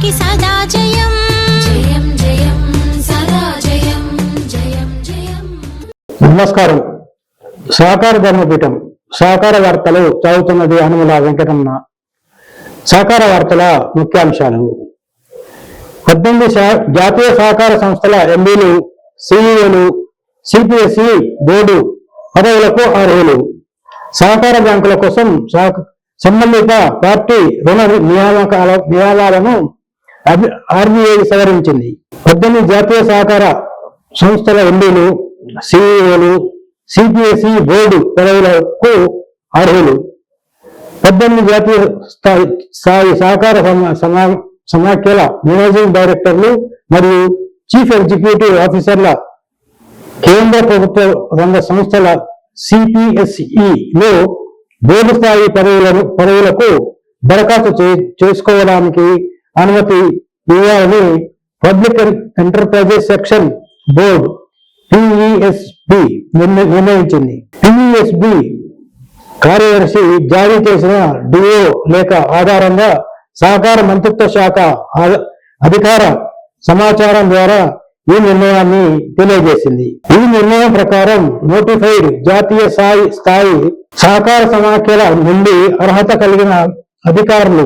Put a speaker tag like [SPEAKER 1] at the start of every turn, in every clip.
[SPEAKER 1] కి సదా జయం జయం జయం సదా జయం జయం జయం.
[SPEAKER 2] నమస్కారం. సహకార ధర్మపీఠం సహకార వార్తలు చదువుతున్నది అనుముల వెంకటరమణ. సహకార వార్తల ముఖ్యాంశాలు: 18 జాతీయ సహకార సంస్థల ఎండీలు, సిఇఓలు, సిపిఎస్ఈ బోర్డు పదవులకు అర్హులు. సహకార బ్యాంకుల కోసం సంబంధిత పార్టీ రుణ నియామాలను ఆర్బీఐ సవరించింది. 18 జాతీయ సహకార సంస్థల ఎండీలు, సిఇఓలు, సిపిఎస్ఈ బోర్డు పదవులకు అర్హులు. 18 జాతీయ స్థాయి సహకార సమాఖ్యల మేనేజింగ్ డైరెక్టర్లు మరియు చీఫ్ ఎగ్జిక్యూటివ్ ఆఫీసర్ల కేంద్ర ప్రభుత్వ రంగ సంస్థల సిపిఎస్ఈలో బోర్డు స్థాయి పదవులకు దరఖాస్తు చేసుకోవడానికి అనుమతి ఇవ్వాలని పబ్లిక్ ఎంటర్ప్రైజెస్ సెక్షన్ బోర్డు పిఈఎస్బి నిర్ణయించింది. పిఈఎస్బి కార్యదర్శి జారీ చేసిన డిఓ లేఖ ఆధారంగా సహకార మంత్రిత్వ శాఖ అధికార సమాచారం ద్వారా ఈ నిర్ణయాన్ని తెలియజేసింది. ఈ నిర్ణయం ప్రకారం నోటిఫైడ్ జాతీయ స్థాయి సహకార సమాఖ్యల నుండి అర్హత కలిగిన అధికారులు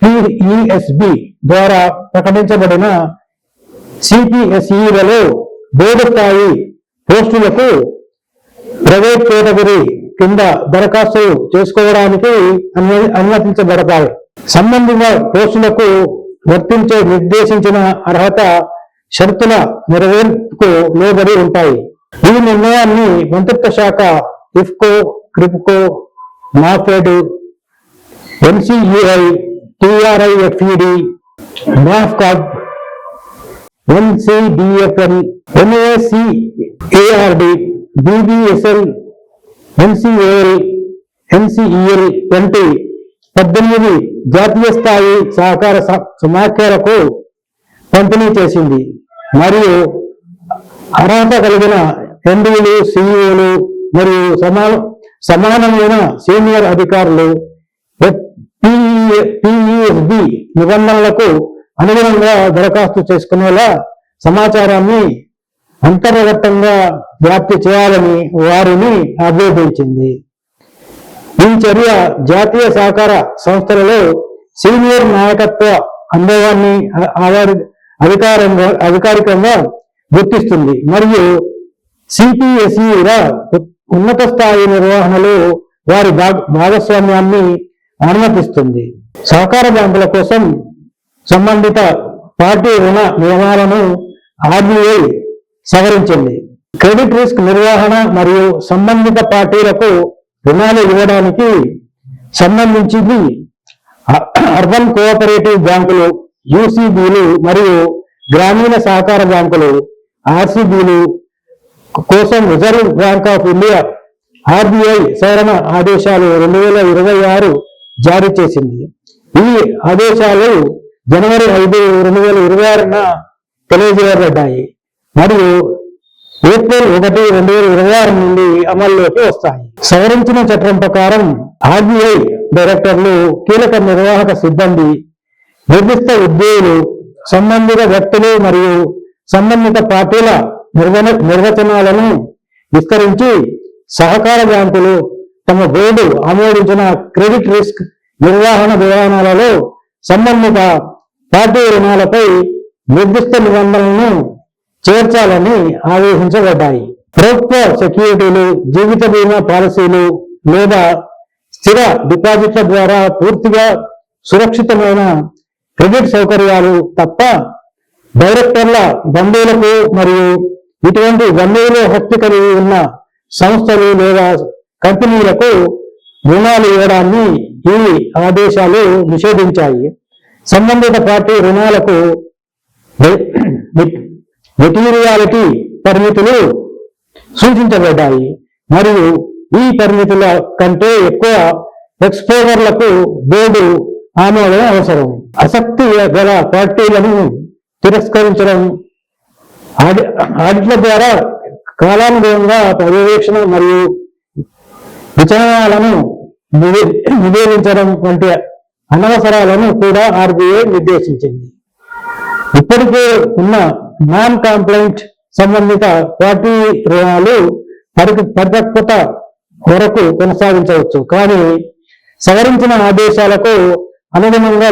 [SPEAKER 2] పిఈఎస్బి ద్వారా ప్రకటించబడిన సిపిఎస్ఈలలో బోర్డు స్థాయి పోస్టులకు ప్రైవేట్ కేటగిరీ కింద దరఖాస్తు చేసుకోవడానికి అనుమతించబడతాయి. సంబంధిత పోస్టులకు వర్తించే నిర్దేశించిన అర్హత షరతుల నెరవేర్పుకు లోబడి ఉంటాయి. ఈ నిర్ణయాన్ని మంత్రిత్వ శాఖ, ఇఫ్కో, క్రిప్కో, నాఫెడ్, ఎన్సిఈఐ, టిఆర్ఐఎఫ్ఈడి, నాఫ్కాబ్, ఎన్సిడిఎఫ్ఎల్, ఎన్ఏసిఏఆర్డి, బిబిఎస్ఎల్, ఎన్సిఏఎల్, ఎన్సిఈఎల్ వంటి 18 జాతీయ స్థాయి సహకార సమాఖ్యలకు పంపిణీ చేసింది. మరియు అర్హత కలిగిన ఎండీలు, సిఇఓలు మరియు సమానమైన సీనియర్ అధికారులు పిఈఎస్బి నిబంధనలకు అనుగుణంగా దరఖాస్తు చేసుకునేలా సమాచారాన్ని అంతర్గతంగా వ్యాప్తి చేయాలని వారిని అభ్యర్థించింది. ఈ చర్య జాతీయ సహకార సంస్థలలో సీనియర్ నాయకత్వ అనుభవాన్ని అధికారికంగా గుర్తిస్తుంది మరియు సిపిఎస్ఈల ఉన్నత స్థాయి నిర్వహణలో వారి భాగస్వామ్యాన్ని అనుమతిస్తుంది. సహకార బ్యాంకుల కోసం సంబంధిత పార్టీ రుణ నియమాలను ఆర్బీఐ సవరించింది. క్రెడిట్ రిస్క్ నిర్వహణ మరియు సంబంధిత పార్టీలకు రుణాలు ఇవ్వడానికి సంబంధించింది అర్బన్ కోఆపరేటివ్ బ్యాంకులు, యూసీబీలు మరియు గ్రామీణ సహకార బ్యాంకులు, ఆర్సీబీలు కోసం reserve bank of India RBI సవరణ ఆదేశాలు 2026 జారీ చేసింది. ఈ ఆదేశాలు జనవరి 5, 2026న తెలియజేయబడ్డాయి మరియు ఏప్రిల్ 1, 2026 నుండి అమల్లోకి వస్తాయి. సవరించిన చట్టం ప్రకారం ఆర్బీఐ డైరెక్టర్లు, కీలక నిర్వాహక సిబ్బంది, నిర్దిష్ట ఉద్యోగులు, సంబంధిత వ్యక్తులు మరియు సంబంధిత పార్టీల నిర్వచనాలను విస్తరించి సహకార బ్యాంకులు తమ బోర్డు ఆమోదించిన క్రెడిట్ రిస్క్ నిర్వహణ విధానాలలో సంబంధిత పార్టీ రుణాలపై నిర్దిష్ట నిబంధనలను చేర్చాలని ఆదేశించబడ్డాయి. ప్రభుత్వ సెక్యూరిటీలు, జీవిత బీమా పాలసీలు లేదా స్థిర డిపాజిట్ల ద్వారా పూర్తిగా సురక్షితమైన క్రెడిట్ సౌకర్యాలు తప్ప డైరెక్టర్ల బంధువులకు మరియు ఇటువంటి బంధువులు హక్కు కలిగి ఉన్న సంస్థలు లేదా కంపెనీలకు రుణాలు ఇవ్వడాన్ని ఈ ఆదేశాలు నిషేధించాయి. సంబంధిత పార్టీ రుణాలకు మెటీరియాలిటీ పరిమితులు సూచించబడ్డాయి మరియు ఈ పరిమితుల కంటే ఎక్కువ ఎక్స్పోజర్లకు బోర్డు ఆమోదం అవసరం. ఆసక్తి గల పార్టీలను తిరస్కరించడం, ఆడిట్ల ద్వారా కాలానుగుణంగా పర్యవేక్షణ మరియు విచారణలను నివేదించడం వంటి అనవసరాలను కూడా ఆర్బీఐ నిర్దేశించింది. ఇప్పటికే ఉన్న నాన్ కంప్లైంట్ సంబంధిత పార్టీ రుణాలు పరిపక్వత వరకు కొనసాగించవచ్చు, కానీ సవరించిన ఆదేశాలకు అనుగుణంగా